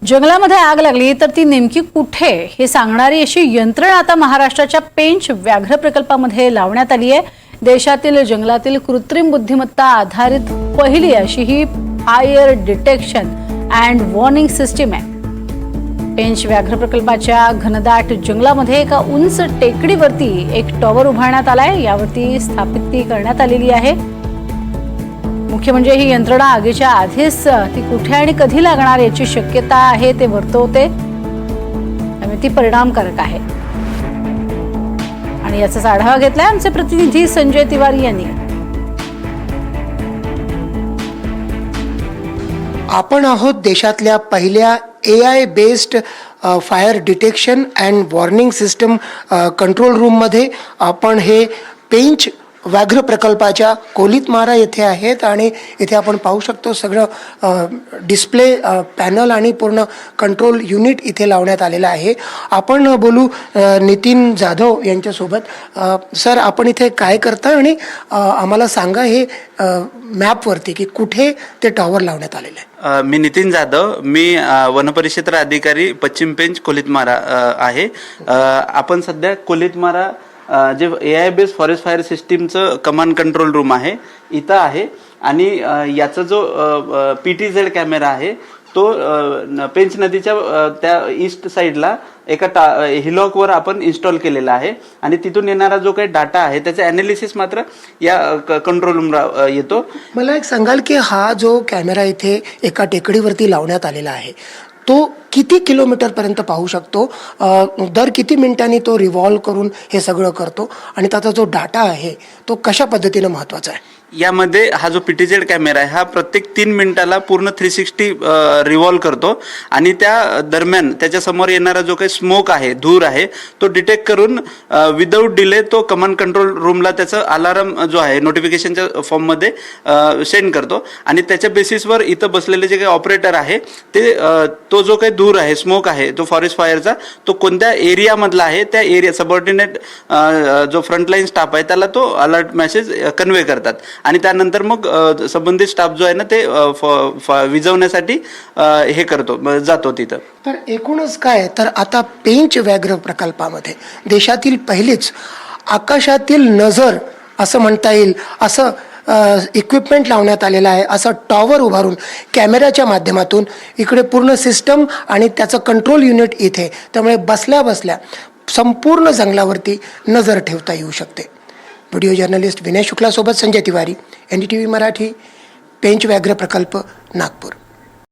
जंगलामध्ये आग लागली तर ती नेमकी कुठे हे सांगणारी अशी यंत्रणा आता महाराष्ट्राच्या पेंच व्याघ्र प्रकल्पामध्ये लावण्यात आली आहे। देशातील जंगलातील कृत्रिम बुद्धिमत्ता आधारित पहिली अशी ही fire detection and warning system आहे। पेंच व्याघ्र प्रकल्पाच्या घनदाट जंगलामध्ये एका उंच टेकडीवरती एक टॉवर उभारण्यात आलाय। यावरती स्थापित ती करण्यात आलेली आहे। मुख्य म्हणजे ही यंत्रणा आगीच्या आधीच ती कुठे आणि कधी लागणार याची शक्यता आहे ते वर्तवते, त्यामुळे ती परिणामकारक आहे। आणि याचा आढावा घेतलाय आमचे प्रतिनिधी संजय तिवारी यांनी। आपण आहोत देशातल्या पहिल्या AI based fire detection and warning system control room मध्ये। आपण हे पेंच व्याघ्र प्रकल्पाच्या कोलितमारा येथे आहेत आणि इथे आपण पाहू शकतो सगळं डिस्प्ले पॅनल आणि पूर्ण कंट्रोल युनिट इथे लावण्यात आलेलं आहे। आपण बोलू नितीन जाधव यांच्यासोबत। सर, आपण इथे काय करता आणि आम्हाला सांगा हे मॅपवरती की कुठे ते टॉवर लावण्यात आलेलं आहे। मी नितीन जाधव, मी वनपरिक्षेत्र अधिकारी पश्चिम पेंच कोलितमारा आहे। आपण सध्या कोलितमारा जे AI बेस्ड फॉरेस्ट फायर सिस्टीमचं कमांड कंट्रोल रूम आहे इथं आहे। आणि याचा जो PTZ कॅमेरा आहे तो पेंच नदीच्या त्या ईस्ट साईडला एका हिलॉकवर आपण इन्स्टॉल केलेला आहे। आणि तिथून येणारा जो काही डाटा आहे त्याचे ॲनालिसिस मात्र या कंट्रोल रूमला येतो। मला एक सांगाल की हा जो कॅमेरा इथे एका टेकडीवरती लावण्यात आलेला आहे तो किती किलोमीटरपर्यंत पाहू शकतो, दर किती मिनिटांनी तो रिव्हॉल्व करून हे सगळं करतो आणि त्याचा जो डाटा आहे तो कशा पद्धतीने महत्त्वाचा आहे? यामध्ये हा जो PTZ कॅमेरा आहे हा प्रत्येक 3 मिनिटाला पूर्ण 360 रिव्हॉल्व करतो आणि त्या दरम्यान त्याच्या समोर येणारा जो काही स्मोक आहे, धूर आहे, तो डिटेक्ट करून विदाऊट डिले तो कमांड कंट्रोल रूमला त्याचा अलार्म जो आहे नोटिफिकेशनच्या फॉर्ममध्ये सेंड करतो। आणि त्याच्या बेसिसवर इथं बसलेले जे काही ऑपरेटर आहे ते तो जो काही धूर आहे, स्मोक आहे, तो फॉरेस्ट फायरचा तो कोणत्या एरियामधला आहे त्या एरिया सबऑर्डिनेट जो फ्रंटलाईन स्टाफ आहे त्याला तो अलर्ट मेसेज कन्वे करतात। आणि त्यानंतर मग संबंधित स्टाफ जो आहे ना ते विझवण्यासाठी हे करतो जातो तिथं। तर एकूणच काय तर आता पेंच व्याघ्र प्रकल्पामध्ये देशातील पहिलीच आकाशातील नजर असं म्हणता येईल असं इक्विपमेंट लावण्यात आलेलं आहे। असं टॉवर उभारून कॅमेऱ्याच्या माध्यमातून इकडे पूर्ण सिस्टम आणि त्याचं कंट्रोल युनिट इथे, त्यामुळे बसल्या बसल्या संपूर्ण जंगलावरती नजर ठेवता येऊ शकते। व्हिडिओ जर्नलिस्ट विनय शुक्ला सोबत संजय तिवारी, NDTV मराठी, पेंच व्याघ्र प्रकल्प, नागपूर।